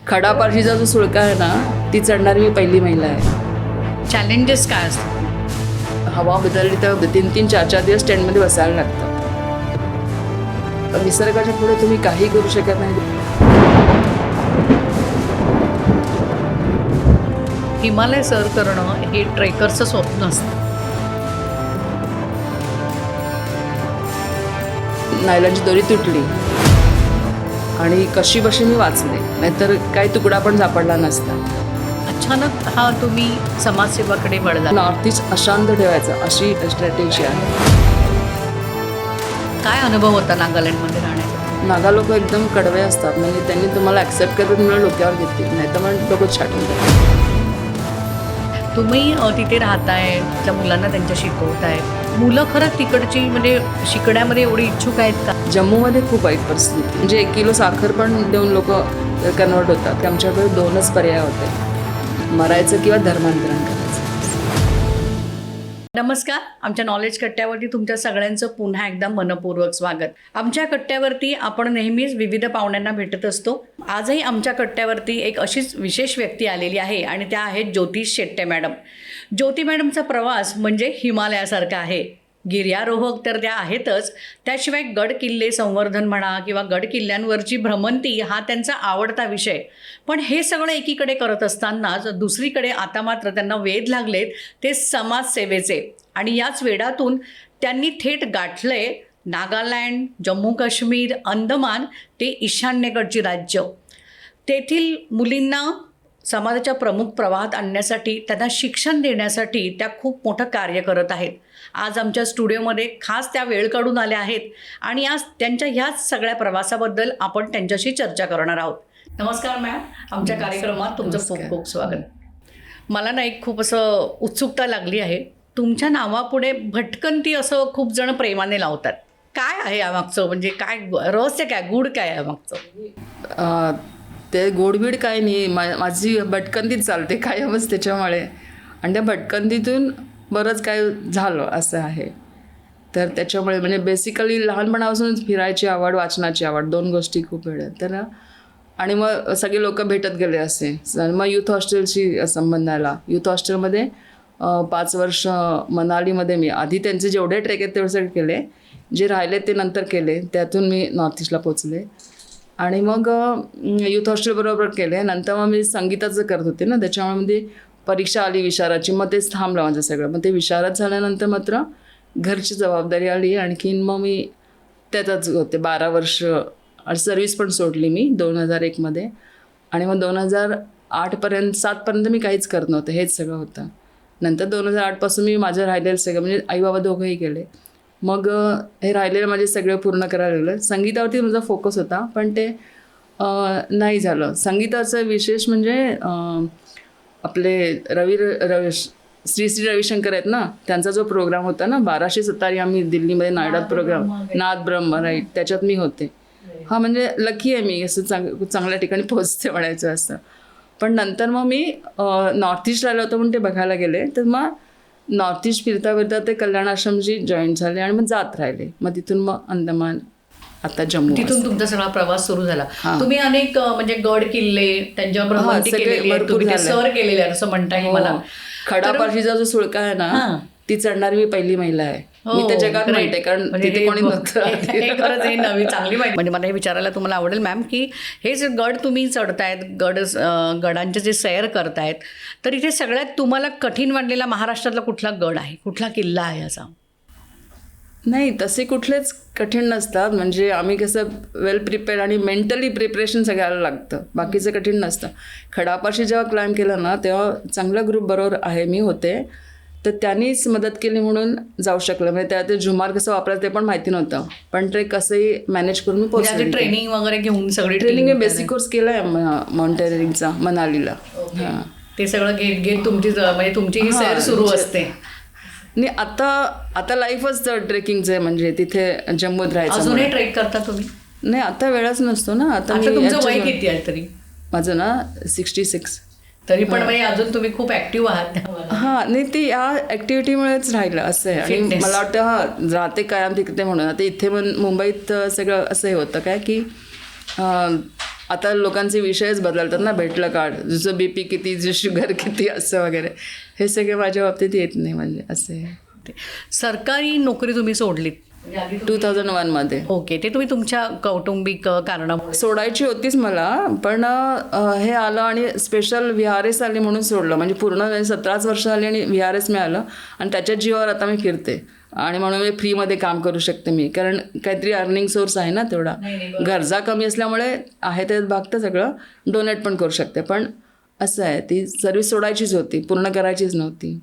खडापारशीचा जो सुळका आहे ना, ती चढणारी मी पहिली महिला आहे. चॅलेंजेस काय असतात? हवा बदलली तर 3-3, 4-4 दिवस टेंटमध्ये बसायला लागतं. निसर्गाच्या पुढे तुम्ही काही करू शकत नाही. हिमालय सर करणं हे ट्रेकरचं स्वप्न असतं. नायलॉनची दोरी तुटली आणि कशी बशी मी वाचले, नाहीतर काही तुकडा पण सापडला नसता. अचानक हा तुम्ही समाजसेवाकडे वळला. नॉर्थ ईस्ट अशांत ठेवायचा अशी स्ट्रॅटेजी आहे. काय अनुभव होता नागालँडमध्ये राहण्याचा? नागा लोक एकदम कडवे असतात, म्हणजे त्यांनी तुम्हाला ॲक्सेप्ट करत तुम्हाला डोक्यावर घेतील, नाही तर मग डोकं छाटून देतील. तुम्ही तिथे राहताय, त्या मुलांना त्यांच्या शिकवताय. मुलं खरंच तिकडची म्हणजे शिकण्यामध्ये एवढी इच्छुक आहेत का? जम्मूमध्ये खूप वाईट परिस्थिती, म्हणजे 1 किलो साखर पण देऊन लोक कन्वर्ट होतात. आमच्याकडे 2च पर्याय होते, मरायचं किंवा धर्मांतरण करायचं. नमस्कार, आमच्या नॉलेज कट्ट्यावरती तुमच्या सगळ्यांचं पुन्हा एकदा मनपूर्वक स्वागत. आमच्या कट्ट्यावरती आपण नेहमीच विविध पाहुण्यांना भेटत असतो. आजही आमच्या कट्ट्यावरती एक अशीच विशेष व्यक्ती आलेली आहे आणि त्या आहेत ज्योती शेट्टे मॅडम. ज्योती मॅडमचा प्रवास म्हणजे हिमालयासारखा आहे. गिर्यारोहक तर त्या आहेतच, त्याशिवाय गड किल्ले संवर्धन म्हणा किंवा गड किल्ल्यांवरची भ्रमंती हा त्यांचा आवडता विषय. पण हे सगळं एकीकडे करत असतानाच दुसरीकडे आता मात्र त्यांना वेध लागलेत ते समाजसेवेचे. आणि याच वेडातून त्यांनी थेट गाठलंय नागालँड, जम्मू काश्मीर, अंदमान ते ईशान्येकडची राज्य. तेथील मुलींना समाजाच्या प्रमुख प्रवाहात आणण्यासाठी, त्यांना शिक्षण देण्यासाठी त्या खूप मोठं कार्य करत आहेत. आज आमच्या स्टुडिओमध्ये खास त्या वेळ काढून आल्या आहेत आणि आज त्यांच्या ह्याच सगळ्या प्रवासाबद्दल आपण त्यांच्याशी चर्चा करणार आहोत. नमस्कार मॅम, आमच्या कार्यक्रमात तुमचं खूप खूप स्वागत. मला ना एक खूप असं उत्सुकता लागली आहे. तुमच्या नावापुढे भटकंती असं खूप जण प्रेमाने लावतात. काय आहे यामागचं, म्हणजे काय रहस्य, काय गूढ काय आहे यामागचं? ते गोडबीड काय नाही, माझी भटकंतीच चालते कायमच त्याच्यामुळे. आणि त्या भटकंतीतून बरंच काय झालं असं आहे. तर त्याच्यामुळे म्हणजे बेसिकली लहानपणापासूनच फिरायची आवड, वाचनाची आवड, 2 गोष्टी खूप वेळ आहेत. तर आणि मग सगळे लोक भेटत गेले असे. मग युथ हॉस्टेलशी संबंध आला. युथ हॉस्टेलमध्ये 5 वर्ष मनालीमध्ये मी आधी त्यांचे जेवढे ट्रेक आहेत तेवढे सगळे केले, जे राहिले ते नंतर केले. त्यातून मी नॉर्थ ईस्टला पोचले आणि मग युथ हॉस्टेलबरोबर केले. नंतर मग मी संगीताचं करत होते ना, त्याच्यामुळे परीक्षा आली विशाराची, मग तेच थांबलं माझं सगळं. मग ते विशारद झाल्यानंतर मात्र घरची जबाबदारी आली. आणखीन मग मी त्यातच होते 12 वर्ष. सर्व्हिस पण सोडली मी 2001मध्ये. आणि मग 2008पर्यंत 7पर्यंत मी काहीच करत नव्हतं, हेच सगळं होतं. नंतर 2008पासून मी माझं राहिलेलं सगळं, म्हणजे आई बाबा दोघंही गेले. मग हे राहिलेलं माझे सगळं पूर्ण करायला लागलं. संगीतावरती माझा फोकस होता, पण ते नाही झालं. संगीताचं विशेष म्हणजे आपले श्री रविशंकर आहेत ना, त्यांचा जो प्रोग्राम होता ना 1200 सतारी, आम्ही दिल्लीमध्ये नॉयडात प्रोग्राम, नाद ब्रह्म, राईट, त्याच्यात मी होते. हा म्हणजे लकी आहे मी, असं चांगल्या ठिकाणी पोहोचते म्हणायचं असं. पण नंतर मग मी नॉर्थ ईस्ट राहिलं होतं म्हणून ते बघायला गेले. तर मग नॉर्थ ईस्ट फिरता फिरता ते कल्याण आश्रमशी जॉईन झाले आणि मग जात राहिले. मग तिथून मग अंदमान, आता जम्मू. तिथून तुमचा सगळा प्रवास सुरू झाला. तुम्ही अनेक म्हणजे गड किल्ले त्यांच्यावर भ्रमंती केलेली आहे, तुम्ही ते सर केलेले आहे असं म्हणता येईल मला. खडापारशीचा जो सुळका आहे ना, ती चढणारी मी पहिली महिला आहे. मी त्या जगात माहिती आहे, कारण तिथे कोणी नव्हतं. खरंच हे नवी चांगली माहिती. म्हणजे मला हे विचारायला तुम्हाला आवडेल मॅम, की हे जे गड तुम्ही चढतायत, गडांचे जे सैर करतायत, तर इथे सगळ्यात तुम्हाला कठीण वाटलेला महाराष्ट्रातला कुठला गड आहे, कुठला किल्ला आहे असा? नाही, तसे कुठलेच कठीण नसतात. म्हणजे आम्ही कसं वेल प्रिपेअर्ड आणि मेंटली प्रिपरेशन सगळ्याला लागतं, बाकीचं कठीण नसतं. खडापारशी जेव्हा क्लाइंब केलं ना, तेव्हा चांगल्या ग्रुप बरोबर आहे मी होते, तर त्यांनीच मदत केली म्हणून जाऊ शकलं. म्हणजे त्या ते झुमार कसं वापरायचं ते पण माहिती नव्हतं, पण ते कसंही मॅनेज करून मी पोहोचले. ट्रेनिंग वगैरे घेऊन सगळी ट्रेनिंग मी बेसिक कोर्स केला आहे माउंटेनिअरिंगचा मनालीला. हां, ते सगळं घेत तुमची म्हणजे तुमची ही सैर सुरू असते. नाही, आता लाईफच ट्रेकिंगचं आहे, म्हणजे तिथे जम्मूत राहायचं. अजूनही ट्रेक करता तुम्ही? नाही, आता वेळच नसतो ना. आता तुमचं वय किती आहे तरी? माझं ना 66. तरी पण म्हणजे अजून तुम्ही खूप ऍक्टिव्ह आहात. हां, नाही, ते या ॲक्टिव्हिटीमुळेच राहिलं असं आहे. आणि मला वाटतं राहते कायम तिकडे म्हणून. आता इथे मुंबईत सगळं असं हे होतं काय की आता लोकांचे विषयच बदलतात ना, भेटलं कार्ड जसं BP किती, जे शुगर किती असं वगैरे, हे सगळे माझ्या बाबतीत येत नाही. म्हणजे असे सरकारी नोकरी तुम्ही सोडलीत 2001मध्ये ओके. ते तुम्ही तुमच्या कौटुंबिक कारणामुळे सोडायची होतीच मला, पण हे आलं आणि स्पेशल VRS आली म्हणून सोडलं. म्हणजे पूर्ण 17 वर्ष आली आणि VRS मिळालं आणि त्याच्याच जीवावर आता मी फिरते आणि म्हणून मी फ्रीमध्ये काम करू शकते मी, कारण काहीतरी अर्निंग सोर्स आहे ना तेवढा. गरजा कमी असल्यामुळे आहे ते भागतं सगळं, डोनेट पण करू शकते. पण असं आहे, ती सर्व्हिस सोडायचीच होती, पूर्ण करायचीच नव्हती.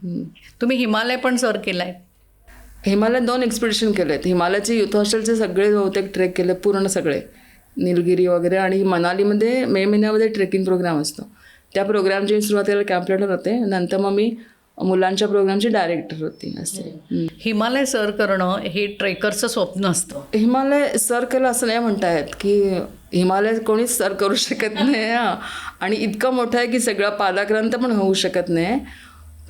तुम्ही हिमालय पण सर केलाय. हिमालयात 2 एक्सपिडिशन केलेत. हिमालयाचे युथ हॉस्टेलचे सगळे बहुतेक ट्रेक केले, पूर्ण सगळे, निलगिरी वगैरे. आणि मनालीमध्ये मे महिन्यामध्ये ट्रेकिंग प्रोग्राम असतो, त्या प्रोग्रामची सुरुवातीला कॅम्प लीडर होते, नंतर मग मी मुलांच्या प्रोग्रामची डायरेक्टर होती असे. हिमालय सर करणं हे ट्रेकरचं स्वप्न असतं. हिमालय सर केलं असं नाही म्हणता येत, की हिमालय कोणीच सर करू शकत नाही. आणि इतकं मोठं आहे की सगळं पादाक्रांत पण होऊ शकत नाही.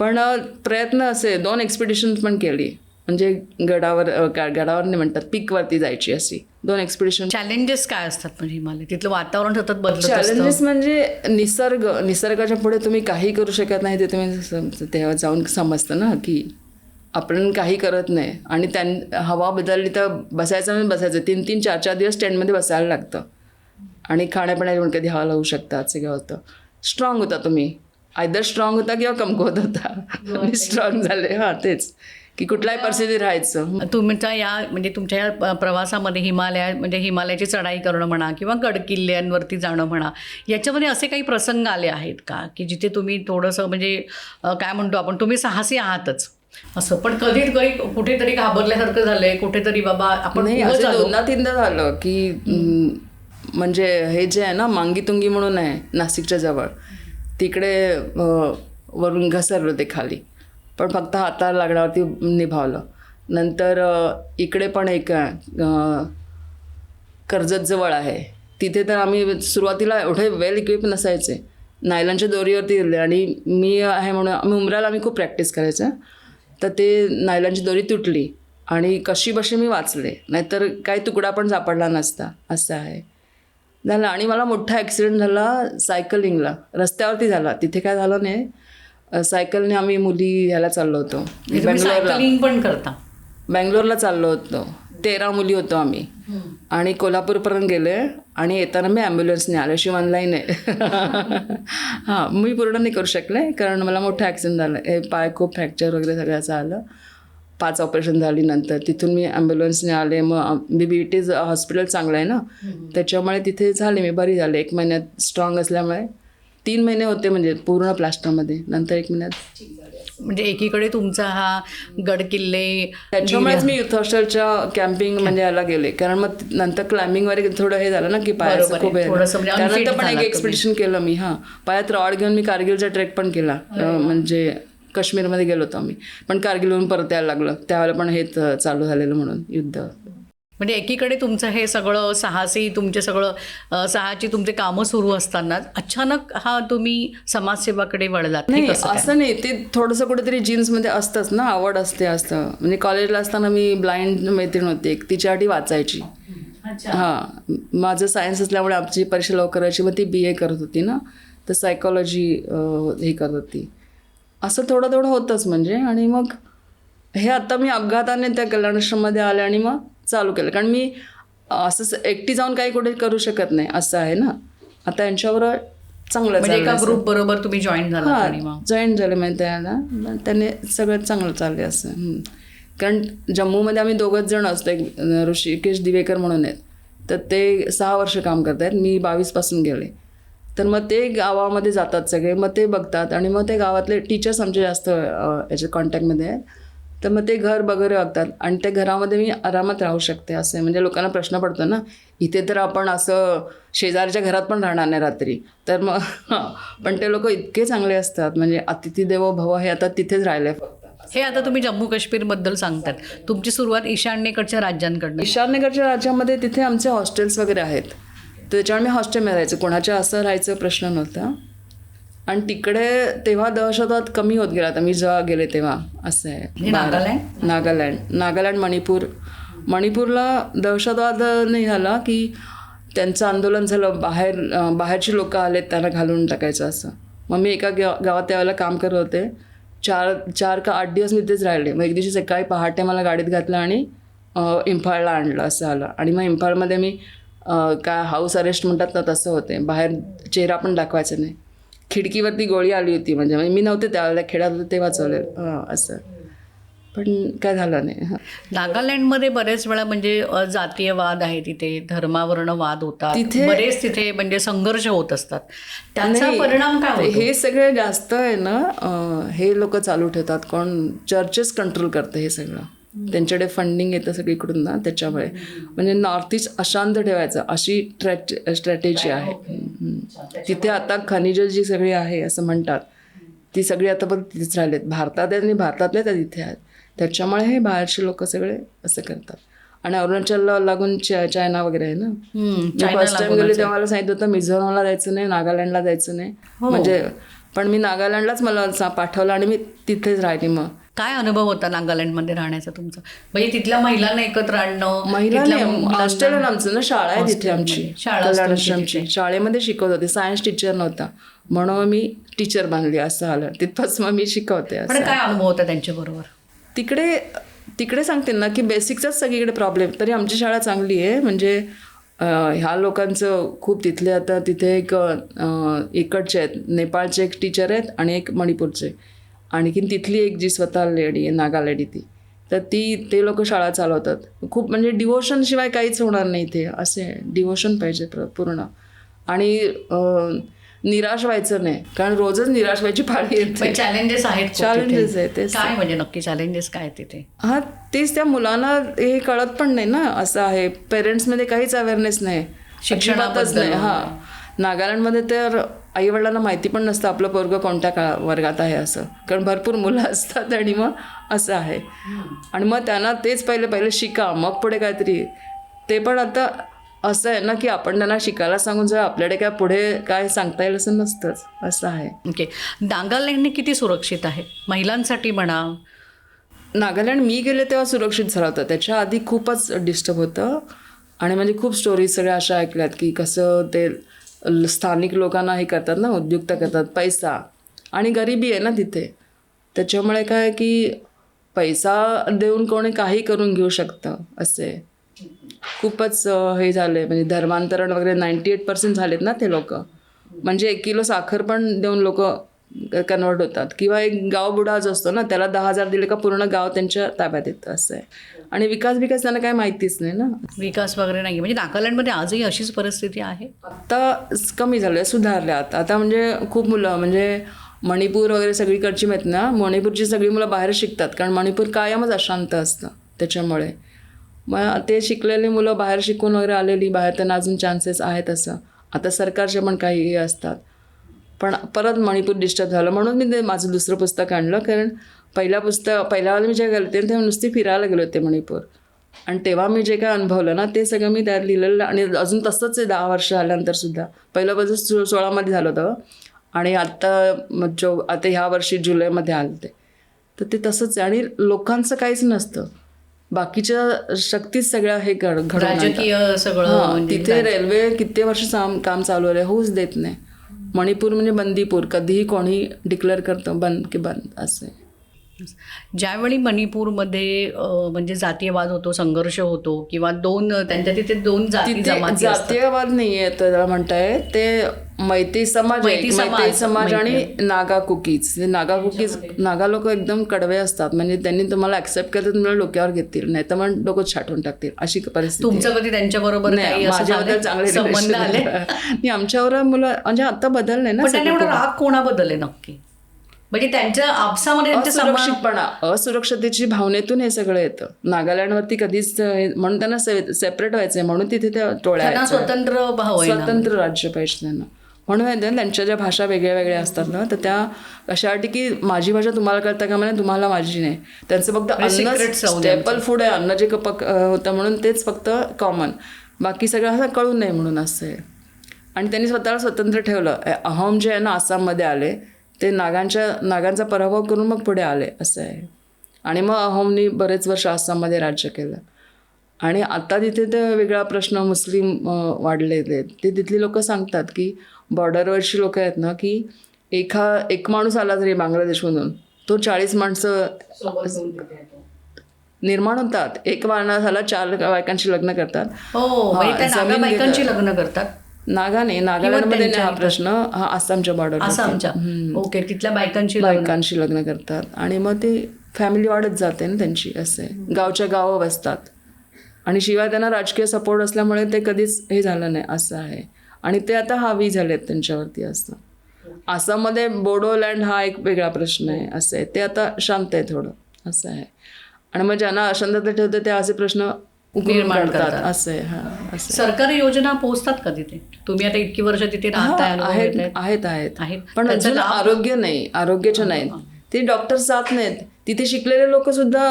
पण प्रयत्न असे 2 एक्सपिडिशन पण केली, म्हणजे गडावर नाही म्हणतात, पीकवरती जायची अशी 2 एक्सपिडिशन. चॅलेंजेस काय असतात म्हणजे हिमालय? तिथलं वातावरण सतत बदलत असतं. चॅलेंजेस म्हणजे निसर्गाच्या पुढे तुम्ही काही करू शकत नाही, ते तुम्ही तेव्हा जाऊन समजतं ना की आपण काही करत नाही. आणि हवा बदलली तर बसायचं 3-3, 4-4 दिवस टेंटमध्ये बसायला लागतं. आणि खाण्यापिण्याचे पण कधी हाल होऊ शकतात, सगळं होतं. स्ट्रॉंग होता तुम्ही, आयदर स्ट्रॉंग होता किंवा कमकुवत होता. आणि स्ट्रॉंग झाले. तेच की कुठल्याही परिस्थितीत राहायचं. तुमच्या तुमच्या या प्रवासामध्ये हिमालयाची चढाई करणं म्हणा किंवा गडकिल्ल्यांवरती जाणं म्हणा, याच्यामध्ये असे काही प्रसंग आले आहेत का की जिथे तुम्ही थोडंसं काय म्हणतो आपण, तुम्ही साहसी आहातच असं, पण कधी कुठेतरी घाबरल्यासारखं झालंय, कुठेतरी बाबा आपण नाही, असं 2-3दा झालं की म्हणजे हे जे आहे ना, मांगीतुंगी म्हणून आहे नाशिकच्या जवळ, तिकडे वरून घसरलं ते खाली, पण फक्त हाताला लागण्यावरती निभावलं. नंतर इकडे पण एक कर्जत जवळ आहे, तिथे तर आम्ही सुरुवातीला एवढे वेल इक्विप नसायचे, नायलॉनच्या दोरीवरती गेले. आणि मी आहे म्हणून आम्ही खूप प्रॅक्टिस करायचं, तर ते नायलॉनची दोरी तुटली आणि कशी बशी मी वाचले, नाहीतर काही तुकडा पण सापडला नसता, असं आहे झालं. आणि मला मोठा ॲक्सिडेंट झाला सायकलिंगला, रस्त्यावरती झाला. तिथे काय झालं नाही, सायकलने आम्ही मुली ह्याला चाललो होतो, पण करता बँगलोरला चाललो होतो. 13 मुली होतो आम्ही आणि कोल्हापूरपर्यंत गेले आणि येताना मी ॲम्ब्युलन्सने आले, अशी ऑनलाईन आहे. मी पूर्ण नाही करू शकले कारण मला मोठा ॲक्सिडेंट झाला, हे पाय खूप फ्रॅक्चर वगैरे सगळ्याचं आलं. 5 ऑपरेशन झाली, नंतर तिथून मी ॲम्ब्युलन्सने आले. मग BBT हॉस्पिटल चांगलं आहे ना, त्याच्यामुळे तिथे झाले, मी बरी झाले. 1 महिन्यात स्ट्रॉंग असल्यामुळे 3 महिने होते म्हणजे पूर्ण प्लास्टरमध्ये, नंतर 1 महिन्यात. म्हणजे एकीकडे तुमचा हा गडकिल्ले, त्याच्यामुळेच मी युथ हॉस्टेलच्या कॅम्पिंग म्हणजे याला गेले, कारण मग नंतर क्लाइम्बिंग वगैरे थोडं हे झालं ना की पायाचं खूप आहे. त्यानंतर पण एक एक्सपिडिशन केलं मी, पायात रॉड घेऊन मी कारगिलचा ट्रेक पण केला. म्हणजे काश्मीरमध्ये गेलो होतो आम्ही, पण कारगिलवरून परत यायला लागलं, त्यावेळेला पण हेच चालू झालेलं म्हणून युद्ध. म्हणजे एकीकडे तुमचं हे सगळं साहसी, तुमचे कामं सुरू असताना अचानक तुम्ही समाजसेवाकडे वळलात. नाही असं नाही, ते थोडंसं कुठेतरी जीन्समध्ये असतंच ना, आवड असतं. म्हणजे कॉलेजला असताना मी ब्लाइंड मैत्रीण होती एक, तिच्यासाठी वाचायची. माझं सायन्स असल्यामुळे आमची परीक्षा लवकर करायची, मग ती BA करत होती ना, तर सायकॉलॉजी हे करत होती. असं थोडं होतंच म्हणजे. आणि मग हे आता मी अपघाताने त्या कल्याणाश्रममध्ये आले आणि मग चालू केलं, कारण मी असं एकटी जाऊन काही कुठे करू शकत नाही, असं आहे ना. आता यांच्याबरोबर चांगलं म्हणजे एका ग्रुप बरोबर तुम्ही जॉईन झाला, जॉईन झाले म्हणजे त्याने सगळं चांगलं चालले असं. कारण जम्मूमध्ये आम्ही 2 जण असतो, एक ऋषिकेश दिवेकर म्हणून आहेत, तर ते 6 वर्ष काम करत आहेत, मी 22पासून गेले. तर मग ते गावामध्ये जातात सगळे, मग ते बघतात आणि मग ते गावातले टीचर्स आमचे जास्त याच्या कॉन्टॅक्टमध्ये आहेत, तर मग ते घर वगैरे बघतात आणि त्या घरामध्ये मी आरामात राहू शकते. असं म्हणजे लोकांना प्रश्न पडतो ना, इथे तर आपण असं शेजारच्या घरात पण राहणार नाही रात्री, तर मग पण ते लोक इतके चांगले असतात, म्हणजे अतिथी देवो भव हे आता तिथेच राहिले फक्त. हे आता तुम्ही जम्मू काश्मीरबद्दल सांगतात, तुमची सुरुवात ईशान्येकडच्या राज्यांकडनं. ईशान्येकडच्या राज्यामध्ये तिथे आमचे हॉस्टेल्स वगैरे आहेत, तर त्याच्यामुळे मी हॉस्टेलमध्ये राहायचं, कोणाच्या असं राहायचं प्रश्न नव्हता. आणि तिकडे तेव्हा दहशतवाद कमी होत गेला, आता मी जेव्हा गेले तेव्हा. असं आहे. नागालँड, मणिपूरला दहशतवाद नाही झाला की त्यांचं आंदोलन झालं, बाहेरची लोकं आलेत त्यांना घालून टाकायचं असं. मग मी एका गावात त्यावेळेला काम करत होते. 4 का 8 दिवस मी तिथेच राहिले. मग एक दिवशी सकाळी पहाटे मला गाडीत घातलं आणि इम्फाळला आणलं असं आलं. आणि मग इम्फाळमध्ये मी काय हाऊस अरेस्ट म्हणतात ना तसं होते. बाहेर चेहरा पण दाखवायचा नाही. खिडकीवरती गोळी आली होती. म्हणजे मी नव्हते त्यावेळेला, खेड्यात होते ते वाचवले असं. पण काय झालं नाही. नागालँडमध्ये बरेच वेळा म्हणजे जातीयवाद आहे, तिथे धर्मावर्ण वाद होतात, बरेच तिथे म्हणजे संघर्ष होत असतात. त्याचा परिणाम काय होतो? हे सगळे जास्त आहे ना, हे लोक चालू ठेवतात. कोण चर्चेस कंट्रोल करते हे सगळं. त्यांच्याकडे फंडिंग येतं सगळीकडून ना, त्याच्यामुळे म्हणजे नॉर्थ ईस्ट अशांत ठेवायचं अशी स्ट्रॅटेजी आहे. तिथे आता खनिजं जी सगळी आहे असं म्हणतात ती सगळी आता पण तिथेच राहिलेत. भारतात आहेत आणि भारतातले त्या तिथे आहेत. त्याच्यामुळे हे बाहेरचे लोक सगळे असं करतात. आणि अरुणाचलला लागून चायना वगैरे आहे ना. मी फर्स्ट टाइम गेले तेव्हा मला सांगितलं होतं मिझोरमला जायचं नाही, नागालँडला जायचं नाही. म्हणजे पण मी नागालँडलाच मला पाठवलं आणि मी तिथेच राहिली. मग काय अनुभव होता नागालँडमध्ये राहण्याचा तुमचा? म्हणजे तिथल्या महिलांना एकत्र आणणं. हॉस्टेल आमचं ना, शाळा आहे तिथे आमची, कल्याण आश्रमची. शाळेमध्ये शिकवत होते. सायन्स टीचर नव्हता म्हणून मी टीचर बनली असं आलं. तिथपासून मग मी शिकवते. पण काय अनुभव होता त्यांच्याबरोबर? तिकडे सांगते ना की बेसिकचाच सगळीकडे प्रॉब्लेम. तरी आमची शाळा चांगली आहे. म्हणजे ह्या लोकांचं खूप तिथले आता तिथे एक इकडचे आहेत, नेपाळचे एक टीचर आहेत आणि एक मणिपूरचे. आणखीन तिथली एक जी स्वतः लेडी आहे, नागा लेडी ती, तर ते लोक शाळा चालवतात. खूप म्हणजे डिवोशन शिवाय काहीच होणार नाही इथे. असे डिवोशन पाहिजे पूर्ण. आणि निराश व्हायचं नाही, कारण रोजच निराश व्हायची पाळी येते. चॅलेंजेस आहेत. चॅलेंजेस आहेत ते काय म्हणजे नक्की चॅलेंजेस काय तिथे? हां, तेच त्या मुलांना हे कळत पण नाही ना. असं आहे, पेरेंट्समध्ये काहीच अवेअरनेस नाही, शिक्षणातच नाही. हां, नागालँडमध्ये तर आईवडिलांना माहिती पण नसतं आपलं पोरगं कोणत्या वर्गात आहे असं, कारण भरपूर मुलं असतात. आणि मग असं आहे. आणि मग त्यांना तेच पहिले शिका, मग पुढे काहीतरी. ते पण आता असं आहे ना की आपण त्यांना शिकायला सांगून जर आपल्याकडे काय पुढे काय सांगता येईल असं नसतंच. असं आहे. ओके. नागालँड किती सुरक्षित आहे महिलांसाठी म्हणा? नागालँड मी गेले तेव्हा सुरक्षित झालं होतं. त्याच्या आधी खूपच डिस्टर्ब होतं. आणि म्हणजे खूप स्टोरीज सगळ्या अशा ऐकल्यात की कसं ते स्थानिक लोकांना हे करतात ना, उद्युक्त करतात. पैसा आणि गरिबी आहे ना तिथे. त्याच्यामुळे काय की पैसा देऊन कोणी काही करून घेऊ शकतं असे. खूपच हे झालं आहे. म्हणजे धर्मांतरण वगैरे 98% झालेत ना ते लोक. म्हणजे 1 किलो साखर पण देऊन लोक कन्वर्ट होतात. किंवा एक गाव बुडा जो असतो ना, त्याला 10,000 दिले का पूर्ण गाव त्यांच्या ताब्यात येतं असं आहे. आणि विकास त्यांना काय माहितीच नाही ना. विकास वगैरे नाही. म्हणजे नागालँडमध्ये आजही अशीच परिस्थिती आहे? आता कमी झालं आहे, सुधारले आता म्हणजे खूप मुलं, म्हणजे मणिपूर वगैरे सगळीकडची माहीत ना, मणिपूरची सगळी मुलं बाहेर शिकतात, कारण मणिपूर कायमच अशांत असतं. त्याच्यामुळे मग ते शिकलेली मुलं बाहेर शिकून वगैरे आलेली बाहेर, त्यांना अजून चान्सेस आहेत. असं आता सरकारचे पण काही हे असतात. पण परत मणिपूर डिस्टर्ब झालं म्हणून मी ते माझं दुसरं पुस्तक आणलं. कारण पहिल्यावेळेला मी जे गेले तेव्हा नुसती फिरायला गेले होते मणिपूर. आणि तेव्हा मी जे काय अनुभवलं ना ते सगळं मी त्यात लिहिलेलं. आणि अजून तसंच आहे 10 वर्ष आल्यानंतरसुद्धा. पहिल्यापासून 16मध्ये झालं होतं आणि आता ह्या वर्षी जुलैमध्ये आलं ते. तर ते तसंच आहे. आणि लोकांचं काहीच नसतं, बाकीच्या शक्तीच सगळ्या हे राजकीय सगळं. तिथे रेल्वे किती वर्ष काम चालू आहे, होऊच देत नाही. मणिपूर म्हणजे बंदीपूर, कधीही कोणी डिक्लेअर करतं बंद की बंद असं आहे. ज्यावेळी मणिपूरमध्ये म्हणजे जातीयवाद होतो, संघर्ष होतो, किंवा त्यांच्या तिथे 2 जातीयवाद नाही आहे तर म्हणताय ते मैती समाज आणि नागा कुकीज. नागा लोक एकदम कडवे असतात. म्हणजे त्यांनी तुम्हाला ऍक्सेप्ट करतात, तुम्हाला डोक्यावर घेतील, नाही तर मग डोकं छाटून टाकतील, अशी परिस्थिती. तुमचं कधी त्यांच्याबरोबर माझ्याबद्दल चांगले संबंध आले नाही आमच्यावर. मुलं म्हणजे आता बदललंय ना. राग कोणाबद्दल आहे नक्की? म्हणजे त्यांच्या आपसामध्ये असुरक्षतेची भावनेतून हे सगळं येतं. नागालँडवरती कधीच म्हणून त्यांना सेपरेट व्हायचंय, म्हणून तिथे त्या टोळ्या स्वतंत्र राज्य पाहिजे त्यांना. म्हणून त्यांच्या ज्या भाषा वेगळ्या वेगळ्या असतात ना, तर त्या अशा वाटते की माझी भाषा तुम्हाला कळतं का म्हणे, तुम्हाला माझी नाही. त्यांचं फक्त अन्न स्टेपल फूड आहे, अन्न जे होतं म्हणून तेच फक्त कॉमन, बाकी सगळं असं कळून नाही म्हणून असं आहे. आणि त्यांनी स्वतःला स्वतंत्र ठेवलं. अहोम जे आहे ना आसाममध्ये आले, ते नागांचा पराभव करून मग पुढे आले असं आहे. आणि मग अहोमनी बरेच वर्ष आसाममध्ये राज्य केलं. आणि आता तिथे तर वेगळा प्रश्न मुस्लिम वाढलेले आहेत. ते तिथली लोक सांगतात की बॉर्डरवरची लोक आहेत ना, की एक माणूस आला तरी बांगलादेशमधून तो 40 माणसं निर्माण होतात. एक माणूस आला 4 बायकांशी लग्न करतात. हो, म्हणजे त्या नागा जमीन बायकांची घेतात. लग्न करतात. नागालँडमध्ये नाही हा प्रश्न, हा आसामच्या बॉर्डर आसामच्या. ओके, तिथल्या बायकांची लग्न. बायकांशी लग्न करतात आणि मग ते फॅमिली वाढत जाते ना त्यांची. असे गावच्या गावं बसतात आणि शिवाय त्यांना राजकीय सपोर्ट असल्यामुळे ते कधीच हे झालं नाही असं आहे. आणि ते आता हावी झालेत त्यांच्यावरती असं. आसाममध्ये बोडोलँड हा एक वेगळा प्रश्न आहे असं आहे. ते आता शांत आहे थोडं असं आहे. आणि मग ज्यांना अशांतता ठेवते ते असे प्रश्न निर्माण करतात असं आहे. हा असं सरकारी योजना पोहोचतात का तिथे? तुम्ही आता इतकी वर्ष तिथे राहताय, अनुभव घेताय. आहेत पण अजून आरोग्य नाही, आरोग्याच्या नाहीत. ते डॉक्टर्स जात नाहीत तिथे. शिकलेले लोक सुद्धा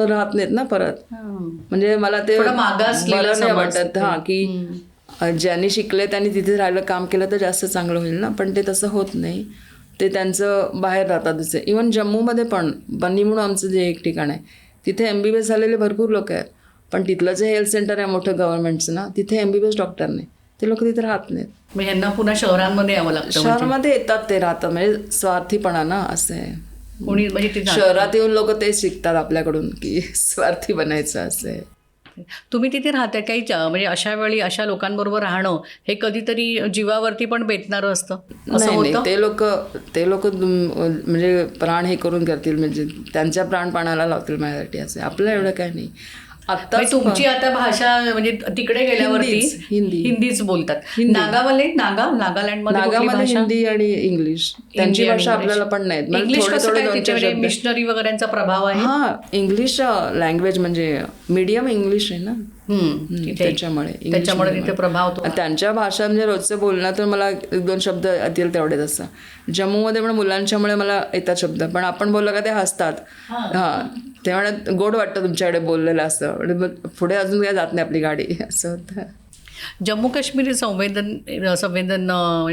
राहत नाहीत ना परत. म्हणजे मला ते बरं नाही वाटत की ज्यांनी शिकले त्यांनी तिथे राहिलं, काम केलं तर जास्त चांगलं होईल ना. पण ते तसं होत नाही. ते त्यांचं बाहेर राहतात. जसे इव्हन जम्मूमध्ये पण बन्नी म्हणून आमचं जे एक ठिकाण आहे तिथे MBBS झालेले भरपूर लोक आहेत. पण तिथलं जे हेल्थ सेंटर आहे मोठं गव्हर्नमेंटचं ना, तिथे MBBS डॉक्टर नाही. ते लोक तिथे राहत नाहीत. मग यांना पुन्हा शहरांमध्ये यावं लागतं. शहरामध्ये येतात ते राहतात. म्हणजे स्वार्थीपणा ना असं आहे. कोणी म्हणजे शहरात येऊन लोक तेच शिकतात आपल्याकडून की स्वार्थी बनायचं असं आहे. तुम्ही तिथे राहताय काही म्हणजे अशा वेळी अशा लोकांबरोबर राहणं हे कधीतरी जीवावरती पण बेतणारं असतं असं होतं? ते लोक म्हणजे प्राण हे करून करतील, म्हणजे त्यांच्या प्राणपणाला लावतील माझ्यासाठी असं. आपलं एवढं काय नाही. आता तुमची आता भाषा म्हणजे तिकडे गेल्यावरती हिंदीच बोलतात. नागालँडमध्ये हिंदी आणि इंग्लिश त्यांची भाषा आपल्याला पण नाही. मिशनरी वगैरेंचा प्रभाव आहे. हा, इंग्लिश लँग्वेज म्हणजे मीडियम इंग्लिश आहे ना, त्याच्यामुळे तिथे प्रभाव. त्यांच्या भाषा म्हणजे रोजचं बोलणं तर मला 1-2 शब्द येतील तेवढेच असं. जम्मूमध्ये पण मुलांच्यामुळे मला येतात शब्द, पण आपण बोललं का ते हसतात. हां, ते म्हणत गोड वाटतं तुमच्याकडे बोललेलं असं. मग पुढे अजून काय जात नाही आपली गाडी असं होतं. जम्मू काश्मीर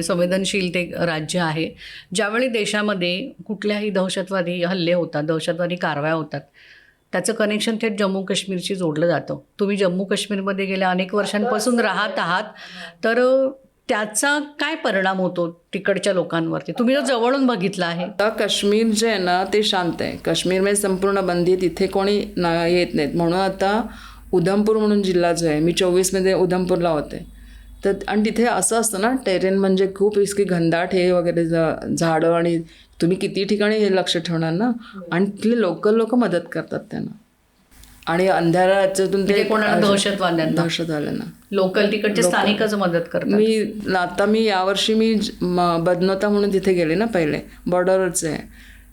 संवेदनशील ते राज्य आहे. ज्यावेळी देशामध्ये कुठल्याही दहशतवादी हल्ले होतात, दहशतवादी कारवाया होतात, त्याचं कनेक्शन थेट जम्मू काश्मीरशी जोडलं जातं. तुम्ही जम्मू काश्मीरमध्ये गेल्या अनेक वर्षांपासून राहत आहात, तर त्याचा काय परिणाम होतो तिकडच्या लोकांवरती? तुम्ही जो जवळून बघितला आहे. आता काश्मीर जे आहे ना ते शांत आहे. काश्मीरमध्ये संपूर्ण बंदी, तिथे कोणी येत नाहीत. म्हणून आता उधमपूर म्हणून जिल्हा जो आहे, मी 24मध्ये उधमपूरला होते तर, आणि तिथे असं असतं ना टेरेन म्हणजे खूप इतकी घनदाट हे वगैरे झाडं, आणि तुम्ही किती ठिकाणी हे लक्ष ठेवणार ना. आणि तिथले लोकल लोक मदत करतात त्यांना. आणि अंधाराच्यातून ते दहशतवाद्यांना लोकल तिकडचे स्थानिकच मदत करतात. मी यावर्षी बदनोता म्हणून तिथे गेले ना, पहिले बॉर्डरवरच आहे,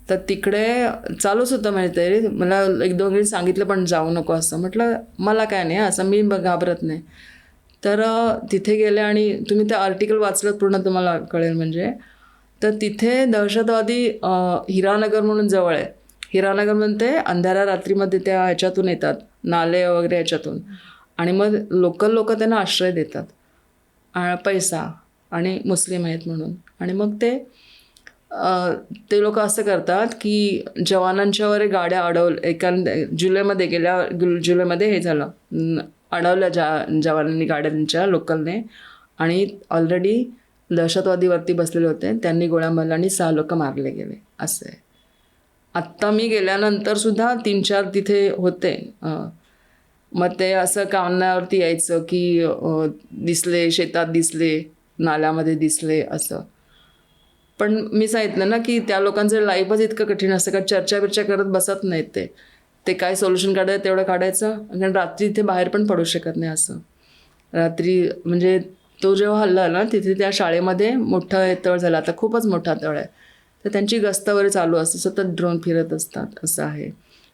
तर तिकडे चालूच होतं. माहिती मला 1-2 सांगितलं पण जाऊ नको असं. म्हटलं मला काय नाही असं, मी घाबरत नाही. तर तिथे गेले आणि तुम्ही ते आर्टिकल वाचलं पूर्ण तुम्हाला कळेल. म्हणजे तर तिथे दहशतवादी हिरानगर म्हणून जवळ आहे. हिरानगरमध्ये ते अंधाऱ्या रात्रीमध्ये त्या ह्याच्यातून येतात, नाले वगैरे ह्याच्यातून, आणि मग लोकल लोक त्यांना आश्रय देतात, पैसा, आणि मुस्लिम आहेत म्हणून. आणि मग ते लोक असं करतात की जवानांच्यावर गाड्या एका गेल्या जुलैमध्ये हे झालं, अडवल्या जवानांनी गाड्या त्यांच्या लोकलने, आणि ऑलरेडी दहशतवादीवरती बसलेले होते. त्यांनी गोळ्या मारल्या आणि 6 लोक मारले गेले असं आहे. आत्ता मी गेल्यानंतर सुद्धा 3-4 तिथे होते. मग ते असं कामावरती यायचं की दिसले, शेतात दिसले, नाल्यामध्ये दिसले असं. पण मी सांगितलं ना की त्या लोकांचं लाईफच इतकं कठीण असतं का चर्चा करत बसत नाहीत. ते काय सोल्युशन काढायचं तेवढं काढायचं, कारण रात्री इथे बाहेर पण पडू शकत नाही असं. रात्री म्हणजे तो जेव्हा हल्ला आला तिथे त्या शाळेमध्ये मोठा तळ झाला, आता खूपच मोठा तळ आहे, तर त्यांची गस्त वगैरे चालू असते, सतत ड्रोन फिरत असतात असं आहे.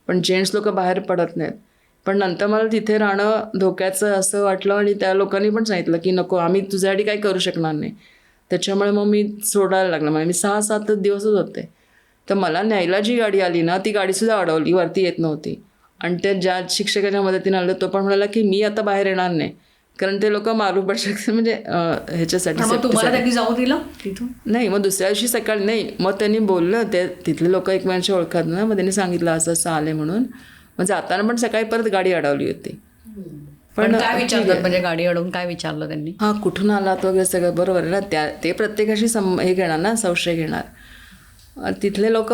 पण जेंट्स लोक बाहेर पडत नाहीत. पण नंतर मला तिथे राहणं धोक्याचं असं वाटलं, आणि त्या लोकांनी पण सांगितलं की नको, आम्ही तुझ्यासाठी काही करू शकणार नाही. त्याच्यामुळे मग मी सोडायला लागलं. म्हणजे मी 6-7 दिवसच होते. तर मला न्यायला जी गाडी आली ना, ती गाडीसुद्धा अडवली, वरती येत नव्हती. आणि त्या ज्या शिक्षकाच्या मदतीने आलं तो पण म्हणाला की मी आता बाहेर येणार नाही, कारण ते लोक मारू पण शकतात, म्हणजे ह्याच्यासाठी. जाऊ दिलं तिथून नाही. मग दुसऱ्या दिवशी सकाळी नाही, मग त्यांनी बोललं, ते तिथले लोक एकमेकांशी ओळखत ना, मग त्यांनी सांगितलं असं असं आले म्हणून. मग जाताना पण सकाळी परत गाडी अडवली होती. पण काय विचारतात म्हणजे गाडी अडवून काय विचारलं त्यांनी? हां, कुठून आलात वगैरे सगळं बरोबर आहे ना. ते प्रत्येकाशी हे घेणार ना, संशय घेणार. तिथले लोक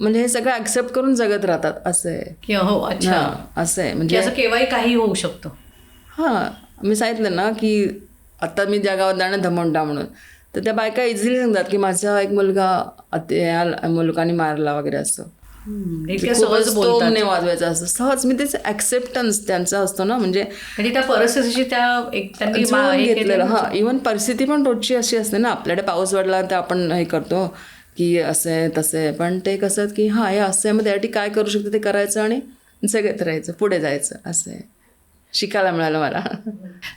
म्हणजे हे सगळं ॲक्सेप्ट करून जगत राहतात असं आहे. की हो अच्छा, असं आहे की म्हणजे असं केव्हाही काही होऊ शकतं. हां, मी सांगितलं ना की आता मी ज्या गावात जाणं धमंडा म्हणून, तर त्या बायका इझिली सांगतात की माझा एक मुलगा या मुलगाने मारला वगैरे असं. इतक्या सहज खूपच बोलतात टोमने वाजवायचं असं सहज. मी तेच ॲक्सेप्टन्स त्यांचा असतो ना, म्हणजे म्हणजे त्या परिस्थितीशी त्या एक त्यांनी जुळवून हे घेतलेलं. केलं. हां, इव्हन परिस्थिती पण रोजची अशी असते ना, आपल्याकडे पाऊस पडला तर आपण हे करतो की असं आहे तसं आहे, पण ते कसं की हां हे असं आहे, मग त्यासाठी काय करू शकतो ते करायचं आणि जगत राहायचं, पुढे जायचं. असं आहे, शिकायला मिळालं मला.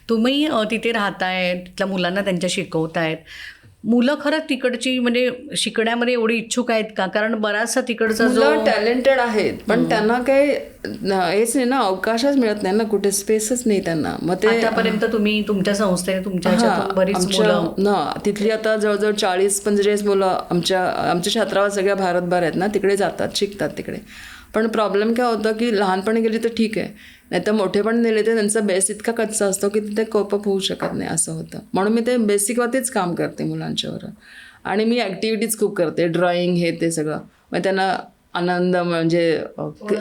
तुम्ही तिथे राहताय, तिथल्या मुलांना त्यांच्या शिकवतायत. मुलं खरंच तिकडची म्हणजे शिकण्यामध्ये एवढी इच्छुक आहेत का? कारण बराचसा तिकडचा जो मुलं टॅलेंटेड आहेत, पण त्यांना काही हेच नाही ना, अवकाशच मिळत नाही ना, कुठे स्पेसच नाही त्यांना. मग ते आतापर्यंत तुम्ही तुमच्या संस्थेने तुमच्या ह्याच्यातून बरीच मुलं तिथली आता जवळजवळ 40-45 मुलं आमच्या छात्रावर सगळ्या भारतभर आहेत ना, तिकडे जातात, शिकतात तिकडे. पण प्रॉब्लेम काय होतं की लहानपणी गेली तर ठीक आहे, नाही तर मोठेपण नेले तर त्यांचा बेस इतका कच्चा असतो की तिथे कोपअप होऊ शकत नाही, असं होतं. म्हणून मी ते बेसिकवरतीच काम करते मुलांच्यावर. आणि मी ॲक्टिव्हिटीज खूप करते, ड्रॉइंग हे ते सगळं. मग त्यांना आनंद म्हणजे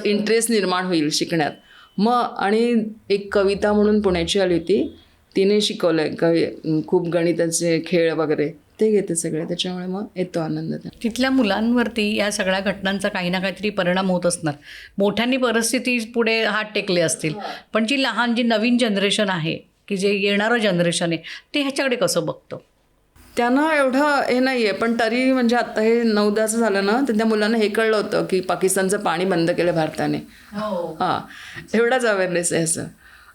इंटरेस्ट निर्माण होईल शिकण्यात. मग आणि एक कविता म्हणून पुण्याची आली होती, तिने शिकवलं आहे खूप गणिताचे खेळ वगैरे ते घेते सगळे, त्याच्यामुळे मग येतो आनंद. तिथल्या मुलांवरती या सगळ्या घटनांचा काही ना काहीतरी परिणाम होत असणार. मोठ्यांनी परिस्थिती पुढे हात टेकले असतील, पण जी नवीन जनरेशन आहे की जे येणारं जनरेशन आहे ते ह्याच्याकडे कसं बघतं? त्यांना एवढं हे नाही आहे, पण तरी म्हणजे आता हे 9-10चं झालं ना, तर त्या मुलांना हे कळलं होतं की पाकिस्तानचं पाणी बंद केलं भारताने. हां, एवढाच अवेअरनेस आहे असं.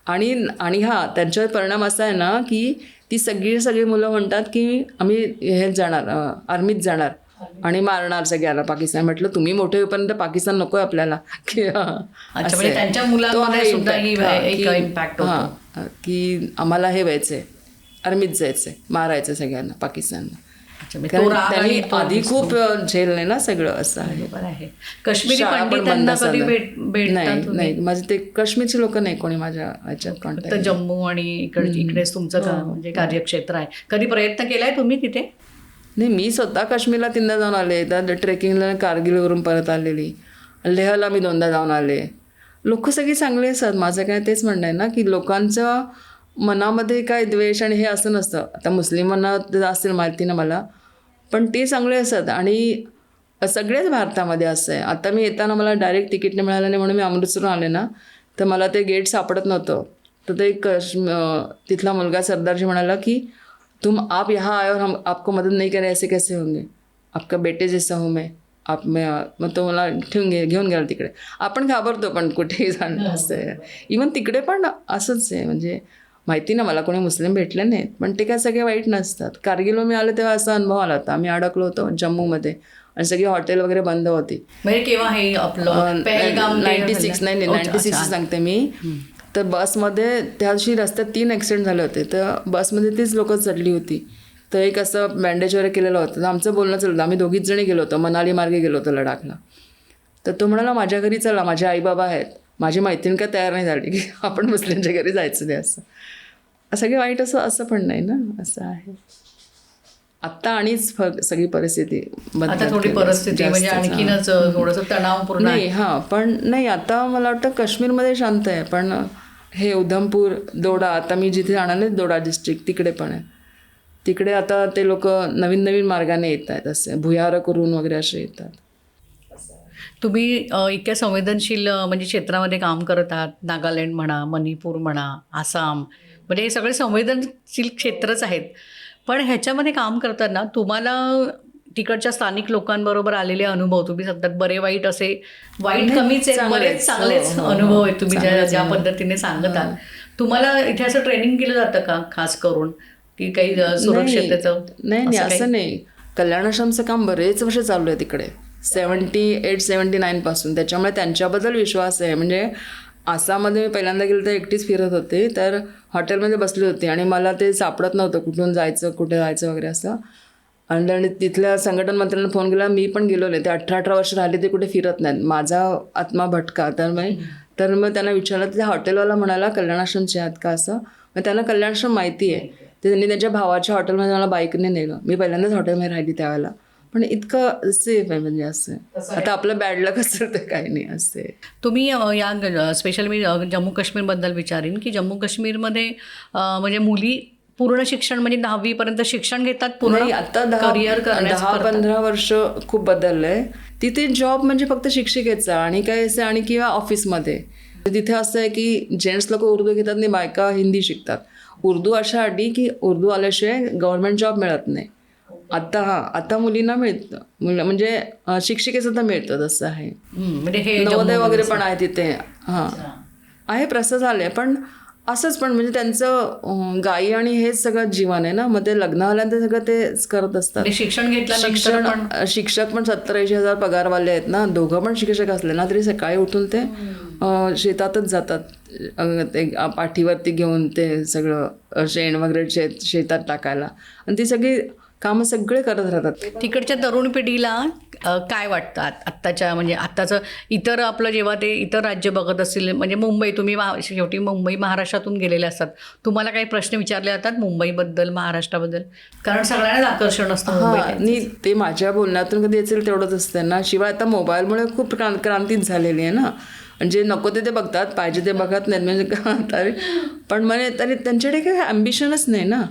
आणि हां, त्यांच्यावर परिणाम असा आहे ना की ती सगळी मुलं म्हणतात की आम्ही हे जाणार, आर्मीत जाणार आणि मारणार सगळ्याला पाकिस्तान. म्हटलं तुम्ही मोठे होईपर्यंत पाकिस्तान नको आहे आपल्याला की म्हणजे त्यांच्या मुलांमध्ये सुद्धा ही एक इम्पॅक्ट होतो की आम्हाला हे व्हायचंय, आर्मीत जायचंय, मारायचं सगळ्यांना पाकिस्तानला. त्यांनी आधी खूप झेललंय ना सगळं, असं आहे. बरोबर आहे. काश्मीरी पंडितांना कधी भेटतात? नाही, माझे ते काश्मीरचे लोक नाही कोणी माझ्या ह्याच्यात कॉन्टॅक्ट. तर जम्मू आणि इकडेच तुमचं म्हणजे कार्यक्षेत्र आहे. कधी प्रयत्न केलाय तुम्ही तिथे? नाही, मी स्वतः काश्मीरला 3दा जाऊन आले. त्या ट्रेकिंगला कारगिलवरून परत आलेली. लेहला मी 2दा जाऊन आले. लोक सगळी चांगले असतात. माझं काय तेच म्हणणं आहे ना की लोकांचं मनामध्ये काय द्वेष आणि हे असं नसतं. आता मुस्लिमांना असतील माहिती ना मला, पण ते चांगले असतात आणि सगळेच भारतामध्ये असं आहे. आता मी येताना मला डायरेक्ट तिकीट नाही मिळालं नाही म्हणून मी अमृतसरून आले ना, तर मला ते गेट सापडत नव्हतं. तर ते तिथला मुलगा सरदारजी म्हणाला की आप यहाँ आए और हम आपको मदद नहीं करें, ऐसे कैसे होंगे, आपका बेटे जैसा हूँ मैं, मग तो मला घेऊन गेला तिकडे. आपण घाबरतो पण कुठेही जाणं असं आहे. इवन तिकडे पण असंच आहे. म्हणजे माहिती ना, मला कोणी मुस्लिम भेटले नाहीत, पण ते काय सगळे वाईट नसतात. कारगिलवर मी आले तेव्हा असा अनुभव आला होता. आम्ही अडकलो होतो जम्मूमध्ये आणि सगळी हॉटेल वगैरे बंद होती. म्हणजे केव्हा हे आपलं 96 सांगते मी. तर बसमध्ये त्या दिवशी रस्त्यात 3 ॲक्सिडेंट झाले होते, तर बसमध्ये तीच लोकं चढली होती. तर एक असं बँडेज वगैरे केलेलं होतं. तर आमचं बोलणं चाललं, आम्ही 2घीच जणी गेलो होतो, मनाली मार्गे गेलो होतो लडाखला. तर तो म्हणाला माझ्या घरी चला, माझे आईबाबा आहेत. माझी मैत्रीण काय तयार नाही झाली की आपण मुस्लिमच्या घरी जायचं नाही. असं सगळे वाईट असं पण नाही ना, असं आहे. आत्ता आणिच सगळी परिस्थिती आता थोडी परिस्थिती म्हणजे आणखीनच थोडंसं तणावपूर्ण नाही. हां, पण नाही, आता मला वाटतं काश्मीरमध्ये शांत आहे, पण हे उधमपूर, दोडा, आता मी जिथे जाणार आहे दोडा डिस्ट्रिक्ट, तिकडे पण आहे. तिकडे आता ते लोक नवीन मार्गाने येत आहेत, असे भुयारं करून वगैरे असे येतात. तुम्ही इतक्या संवेदनशील म्हणजे क्षेत्रामध्ये काम करत आहात. नागालँड म्हणा, मणिपूर म्हणा, आसाम, म्हणजे हे सगळे संवेदनशील क्षेत्रच आहेत. पण ह्याच्यामध्ये काम करताना तुम्हाला तिकडच्या स्थानिक लोकांबरोबर आलेले अनुभव, तुम्ही सतत बरे वाईट असे, वाईट कमीच आहेत, बरेच चांगलेच अनुभव आहेत तुम्ही ज्या पद्धतीने सांगत आहात. तुम्हाला इथे असं ट्रेनिंग केलं जातं का खास करून की काही सुरक्षिततेचं? नाही, असं नाही. कल्याणाश्रमचं काम बरेच वर्ष चालू आहे तिकडे, 78-79 पासून. त्याच्यामुळे त्यांच्याबद्दल विश्वास आहे. म्हणजे आसाममध्ये मी पहिल्यांदा गेले तर एकटीच फिरत होते, तर हॉटेलमध्ये बसली होती आणि मला ते सापडत नव्हतं कुठून जायचं, कुठे जायचं वगैरे असं. आणि तिथल्या संघटन मंत्र्यांना फोन केला, मी पण गेलो नाही. ते 18 वर्ष राहिले, ते कुठे फिरत नाहीत. माझा आत्मा भटका, तर मी तर मग त्यांना विचारलं, त्या हॉटेलवाला म्हणाला कल्याणाश्रमचे आहात का असं. मग त्यांना कल्याणाश्रम माहिती आहे, तर त्यांनी त्यांच्या भावाच्या हॉटेलमध्ये मला बाईकने नेलं. मी पहिल्यांदाच हॉटेलमध्ये राहिली त्यावेळेला, पण इतकं सेफ आहे म्हणजे असं. आता आपलं बॅड लक असेल तर काही नाही असे. तुम्ही या स्पेशल मी जम्मू काश्मीरबद्दल विचारीन की जम्मू काश्मीरमध्ये म्हणजे मुली पूर्ण शिक्षण म्हणजे 10वी पर्यंत शिक्षण घेतात, पूर्ण नाही, आता करिअर करण्याचं 10-15 वर्ष खूप बदललंय. तिथे जॉब म्हणजे फक्त शिक्षिकेचा आणि काय असं आणि किंवा ऑफिसमध्ये. तिथे असं आहे की जेंट्स लोक उर्दू घेतात आणि बायका हिंदी शिकतात. उर्दू अशा अटी की उर्दू आल्याशिवाय गव्हर्नमेंट जॉब मिळत नाही. आता मुलींना मिळतं, म्हणजे शिक्षिकेचं तर मिळतं तसं आहे. म्हणजे हे नवोदय वगैरे पण आहे तिथे. हां आहे, प्रसाद झाले. पण असंच पण म्हणजे त्यांचं गायी आणि हेच सगळं जीवन आहे ना. मग ते लग्न झाल्यानंतर सगळं तेच करत असतात. म्हणजे शिक्षण घेतल्यानंतर शिक्षक पण 70-80 हजार पगारवाले आहेत ना. दोघं पण शिक्षक असले ना तरी सकाळी उठून ते शेतातच जातात. ते पाठीवरती घेऊन ते सगळं शेण वगैरे शेतात टाकायला, आणि ती सगळी कामं सगळे करत राहतात. तिकडच्या तरुण पिढीला काय वाटतं आत्ताच्या म्हणजे आत्ताचं इतर आपलं जेव्हा ते इतर राज्य बघत असतील, म्हणजे मुंबई, तुम्ही शेवटी मुंबई महाराष्ट्रातून गेलेले असतात, तुम्हाला काही प्रश्न विचारले जातात मुंबईबद्दल, महाराष्ट्राबद्दल? कारण सगळ्यांनाच आकर्षण असतं मुंबईला. आणि ते माझ्या बोलण्यातून कधी असेल तेवढंच असतं ना. शिवाय आता मोबाईलमुळे खूप क्रांतीच झालेली आहे ना. म्हणजे नको ते बघतात, पाहिजे ते बघत नाहीत म्हणजे तरी. पण म्हणजे तरी त्यांच्याकडे काही ॲम्बिशनच नाही ना.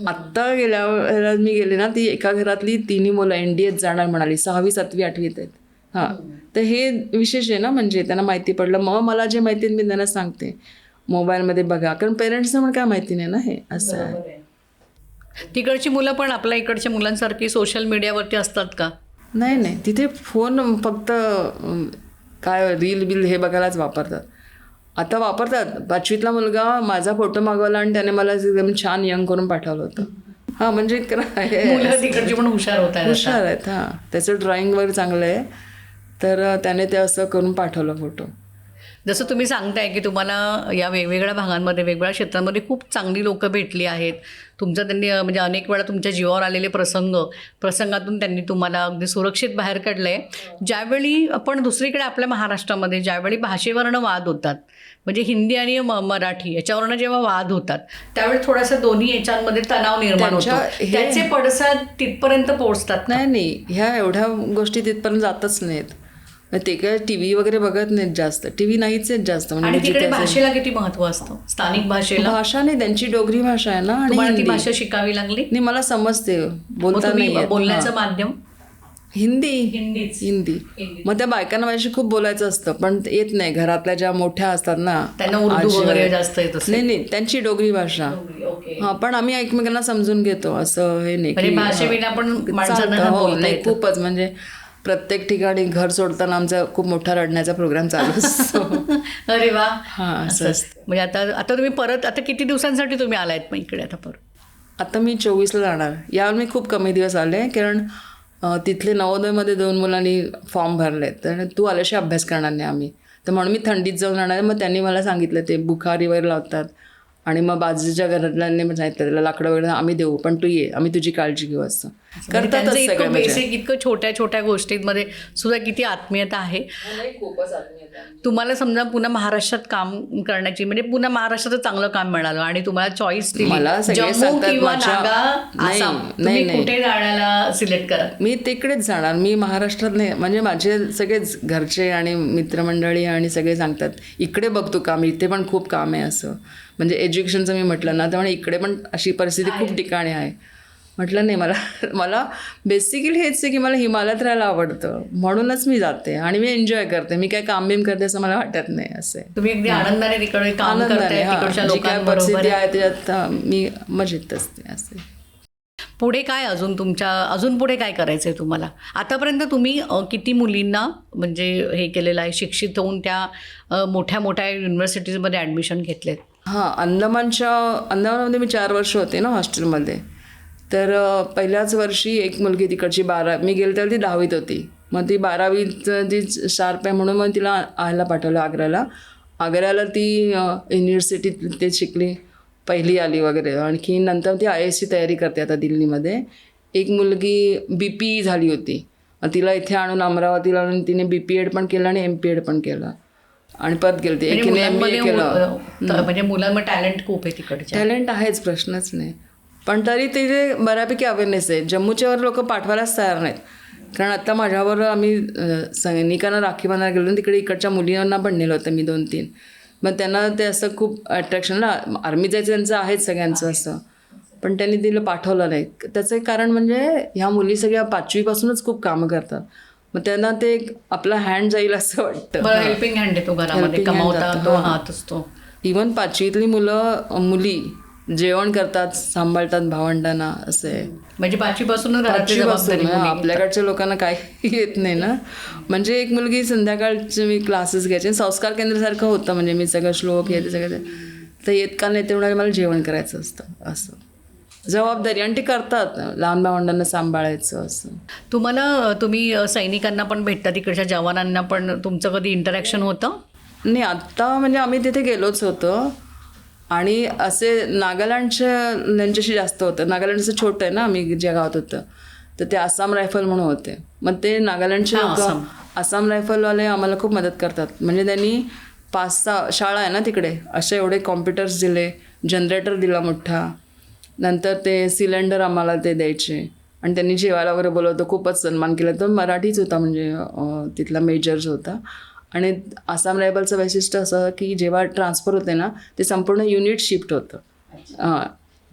आत्ता गेल्या वेळेला मी गेले ना, ती एका घरातली 3 मुलं NDAत जाणार म्हणाली, 6वी 7वी 8वीत आहेत. हां, तर हे विशेष आहे ना. म्हणजे त्यांना माहिती पडलं. मग मला जे माहिती आहे मी त्यांना सांगते मोबाईलमध्ये बघा, कारण पेरेंट्सना पण काय माहिती नाही ना हे असं आहे. तिकडची मुलं पण आपल्या इकडच्या मुलांसारखी सोशल मीडियावरती असतात का? नाही, तिथे फोन फक्त काय रील बिल हे बघायलाच वापरतात. आता वापरतात. 5वीतला मुलगा माझा फोटो मागवला आणि त्याने मला एकदम छान यंग करून पाठवलं होतं. हां, म्हणजे मुलं तिकडची पण हुशार आहेत. हां, त्याचं ड्रॉइंग वगैरे चांगलं आहे, तर त्याने ते असं करून पाठवलं फोटो. जसं तुम्ही सांगताय की तुम्हाला या वेगवेगळ्या भागांमध्ये, वेगवेगळ्या क्षेत्रांमध्ये खूप चांगली लोकं भेटली आहेत. त्यांनी म्हणजे अनेक वेळा तुमच्या जीवावर आलेले प्रसंगातून त्यांनी तुम्हाला अगदी सुरक्षित बाहेर काढलं आहे. ज्यावेळी आपण दुसरीकडे आपल्या महाराष्ट्रामध्ये ज्यावेळी भाषेवरनं वाद होतात, म्हणजे हिंदी आणि मराठी याच्यावरनं जेव्हा वाद होतात, त्यावेळी थोडासा दोन्ही याच्यामध्ये तणाव निर्माण होतो. त्याचे पडसाद तिथपर्यंत पोहोचतात? नाही, ह्या एवढ्या गोष्टी तिथपर्यंत जातच नाहीत. ते काय TV वगैरे बघत नाहीत जास्त. TV नाहीच आहेत जास्त. आणि तिकडे भाषेला किती महत्व असतं? स्थानिक भाषेला? भाषा नाही, त्यांची डोगरी भाषा आहे ना. आणि ती भाषा शिकावी लागली? नाही, मला समजते, बोलता नाही. बोलण्याचं माध्यम हिंदी. मग त्या बायकांना माझ्याशी खूप बोलायचं असतं, पण येत नाही. घरातल्या ज्या मोठ्या असतात ना, त्यांना उर्दू वगैरे जास्त येत असेल. नाही, त्यांची डोगरी भाषा. हा, पण आम्ही एकमेकांना समजून घेतो, असं हे नाही. भाषेविना पण माणसांना खूपच म्हणजे प्रत्येक ठिकाणी घर सोडताना आमचा खूप मोठा रडण्याचा प्रोग्राम चालू असतो. अरे वा. हां, असं असतं. म्हणजे आता तुम्ही परत आता किती दिवसांसाठी तुम्ही आलायत मग इकडे? आता मी 24ला जाणार. यावर मी खूप कमी दिवस आले, कारण तिथले नवोदयमध्ये 2 मुलांनी फॉर्म भरले, तर तू आल्याशिवाय अभ्यास करणार नाही आम्ही. तर म्हणून मी थंडीत जाऊन राहणार. मग त्यांनी मला सांगितलं ते बुखारी वगैरे लावतात, आणि मग बाजूच्या घरातल्यांनी पण सांगितलं त्याला लाकडं वगैरे आम्ही देऊ, पण तू ये, आम्ही तुझी काळजी घेऊ. असं करतातच सगळं. बेसिक इतकं छोट्या गोष्टींमध्ये सुद्धा किती आत्मीयता आहे. खूपच आत्मीयता. तुम्हाला समजा पुन्हा महाराष्ट्रात काम करण्याची, म्हणजे पुन्हा महाराष्ट्रात चांगलं काम मिळालं आणि तुम्हाला चॉईस दिली, जम्मू किंवा नागा, आसाम, तुम्ही कुठे जाण्याला सिलेक्ट करा? मी तिकडेच जाणार. मी महाराष्ट्रात नाही. म्हणजे माझे सगळेच घरचे आणि मित्रमंडळी आणि सगळे सांगतात इकडे बघ तू काम, इथे पण खूप काम आहे. असं म्हणजे एज्युकेशनचं मी म्हटलं ना, त्यामुळे इकडे पण अशी परिस्थिती खूप ठिकाणी आहे. म्हटलं नाही, मला बेसिकली हेच आहे की मला हिमालयात राहायला आवडतं, म्हणूनच मी जाते आणि मी एन्जॉय करते. मी काय काम बिम करते असं मला वाटत नाही. असं तुम्ही अगदी आनंदाने तिकडे काम करताय, तिकडच्या लोकांबरोबर परिस्थिती आहे त्याच्यात मी मजेत असते. असे पुढे काय अजून पुढे काय करायचं आहे तुम्हाला? आतापर्यंत तुम्ही किती मुलींना म्हणजे हे केलेलं आहे, शिक्षित होऊन त्या मोठ्या युनिव्हर्सिटीजमध्ये ॲडमिशन घेतलेत? हां, अंदमानमध्ये मी 4 वर्ष होते ना हॉस्टेलमध्ये. तर पहिल्याच वर्षी एक मुलगी तिकडची मी गेले तेव्हा ती 10वीत होती. मग ती 12वीत ती शार्प आहे म्हणून मग तिला आयला पाठवलं आग्र्याला ती युनिव्हर्सिटीत ते शिकली, पहिली आली वगैरे. आणखी नंतर ती IASची तयारी करते आता दिल्लीमध्ये. एक मुलगी BPE झाली होती, तिला इथे आणून अमरावतीला आणून तिने BPEd पण केलं आणि MPEd पण केलं. आणि परत गेले ते म्हणजे एकीने MBA केलं. म्हणजे मुलांमध्ये टॅलेंट खूप आहे तिकडच्या. टॅलेंट आहेच, प्रश्नच नाही. पण तरी ते जे बऱ्यापैकी अवेअरनेस आहे. जम्मूच्यावर लोक पाठवायलाच तयार नाहीत. कारण आता माझ्यावर आम्ही सैनिकांना राखी बांधायला गेलो ना, तिकडे इकडच्या मुलींना पण नेलं होतं मी 2-3. मग त्यांना ते असं खूप अट्रॅक्शन ना, आर्मी जायचं त्यांचं आहेच सगळ्यांचं असं, पण त्यांनी तिला पाठवलं नाही. त्याचं एक कारण म्हणजे ह्या मुली सगळ्या 5वीपासूनच खूप कामं करतात. मग त्यांना ते एक आपला हँड जाईल असं वाटतं. हेल्पिंग हँड आहे तो घरामध्ये, Helping hand कमावता जातो, तो हां. हात असतो. इवन 5वीतली मुली जेवण करतात, सांभाळतात भावंडांना, असं आहे. म्हणजे 5वीपासून घरातली 5वीपासून जबाबदारी मुली घेतात. आपल्याकडच्या लोकांना काही येत नाही ना. म्हणजे एक मुलगी संध्याकाळचे मी क्लासेस घ्यायचे, संस्कार केंद्रासारखं होतं. म्हणजे मी सगळं श्लोक हे ते सगळं तर येत का नाही ते म्हणाले मला जेवण करायचं असतं, असं जबाबदारी. आणि ते करतात, लहान भावंडांना सांभाळायचं असं. तुम्ही सैनिकांना पण भेटता, तिकडच्या जवानांना पण तुमचं कधी इंटरॅक्शन होतं? नाही, आत्ता म्हणजे आम्ही तिथे गेलोच होतो. आणि असे नागालँडच्या जास्त होतं. नागालँडचं छोटं आहे ना, आम्ही ज्या गावात होतं, तर ते आसाम रायफल म्हणून होते. मग ते नागालँडचे लोक, आसाम रायफलवाले आम्हाला खूप मदत करतात. म्हणजे त्यांनी 5-6 शाळा आहे ना तिकडे, असे एवढे कॉम्प्युटर्स दिले, जनरेटर दिला मोठा, नंतर ते सिलेंडर आम्हाला ते द्यायचे. आणि त्यांनी जेवायला वगैरे बोलवतं, खूपच सन्मान केला. तो मराठीच होता, म्हणजे तिथला मेजर्स होता. आणि आसाम रायफलचं वैशिष्ट्य असं की जेव्हा ट्रान्सफर होते ना, ते संपूर्ण युनिट शिफ्ट होतं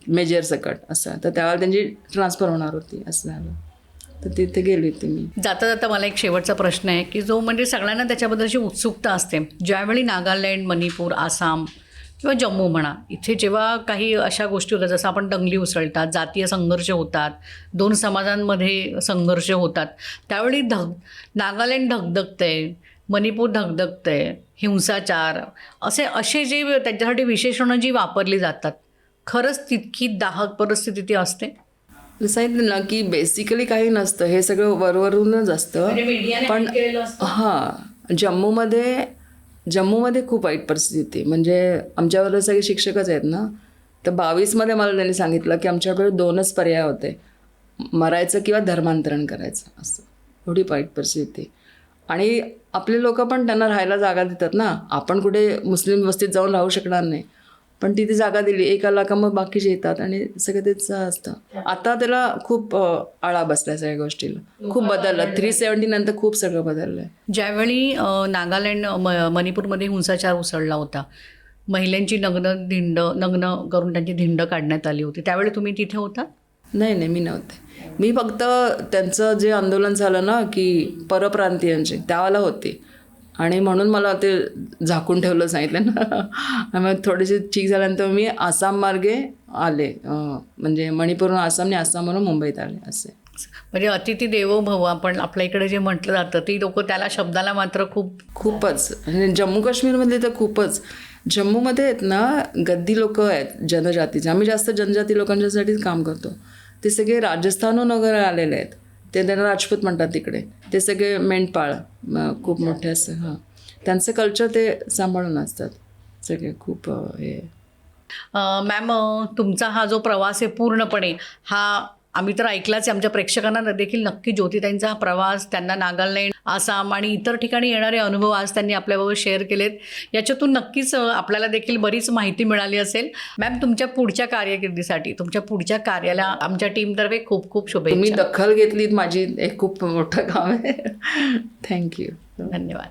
मेजर सकट असं. तर त्यावेळेला त्यांची ट्रान्सफर होणार होती, असं झालं. तर तिथे गेली होती मी. जाता जाता मला एक शेवटचा प्रश्न आहे की जो म्हणजे सगळ्यांना त्याच्याबद्दलची उत्सुकता असते. ज्यावेळी नागालँड, मणिपूर, आसाम किंवा जम्मू म्हणा, इथे जेव्हा काही अशा गोष्टी होतात, जसं आपण दंगली उसळतात, जातीय संघर्ष होतात, 2 समाजांमध्ये संघर्ष होतात, त्यावेळी नागालँड धगधगतंय, मणिपूर धगधगतंय, हिंसाचार, असे जे त्याच्यासाठी विशेषणं जी वापरली जातात, खरंच तितकी दाहक परिस्थिती ती असते? सांगितलं ना की बेसिकली काही नसतं, हे सगळं वरवरूनच असतं. पण हां, जम्मूमध्ये खूप वाईट परिस्थिती. म्हणजे आमच्यावर सगळे शिक्षकच आहेत ना, तर 22मध्ये मला त्यांनी सांगितलं की आमच्याकडे 2च पर्याय होते, मरायचं किंवा धर्मांतरण करायचं, असं. एवढी वाईट परिस्थिती. आणि आपले लोक पण त्यांना राहायला जागा देतात ना. आपण कुठे मुस्लिम वस्तीत जाऊन राहू शकणार नाही, पण तिथे जागा दिली, एक आला का मग बाकीचे येतात आणि सगळं तेच असतं. आता त्याला खूप आळा बसलाय सगळ्या गोष्टीला, खूप बदललं. 370 नंतर खूप सगळं बदललंय. ज्यावेळी नागालँड, मणिपूरमध्ये हिंसाचार उसळला होता, महिलांची नग्न करून त्यांची धिंड काढण्यात आली होती, त्यावेळी तुम्ही तिथे होता? नाही, मी नव्हते. मी फक्त त्यांचं जे आंदोलन झालं ना की परप्रांतीयांचे, त्यावेळेला होते. आणि म्हणून मला ते झाकून ठेवलं सांगितलं ना. मग थोडीशी ठीक झाल्यानंतर मी आसाम मार्गे आले, म्हणजे मणिपूरहून आसामने, आसामवरून मुंबईत आले, असे. म्हणजे अतिथी देवो भव आपण आपल्या इकडे जे म्हटलं जातं, ती लोक त्याला शब्दाला मात्र खूपच. म्हणजे जम्मू काश्मीरमधले तर खूपच. जम्मूमध्ये आहेत ना गद्दी लोक आहेत जनजातीचे. आम्ही जास्त जनजाती लोकांच्यासाठीच काम करतो. ते सगळे राजस्थानहून वगैरे आलेले आहेत, ते त्यांना राजपूत म्हणतात तिकडे. ते सगळे मेंढपाळ खूप मोठे असं. हां, त्यांचं कल्चर ते सांभाळून असतात सगळे, खूप हे. मॅम, तुमचा हा जो प्रवास आहे पूर्णपणे, हा आम्ही तर ऐकलाच आहे, आमच्या प्रेक्षकांना देखील नक्की ज्योतिताईंचा हा प्रवास, त्यांना नागालँड, आसाम आणि इतर ठिकाणी येणारे अनुभव आज त्यांनी आपल्याबरोबर शेअर केलेत. याच्यातून नक्कीच आपल्याला देखील बरीच माहिती मिळाली असेल. मॅम, तुमच्या पुढच्या कारकिर्दीसाठी, तुमच्या पुढच्या कार्याला आमच्या टीमतर्फे खूप खूप शुभेच्छा. तुम्ही दखल घेतलीत माझी, एक खूप मोठं काम आहे. थँक्यू. धन्यवाद.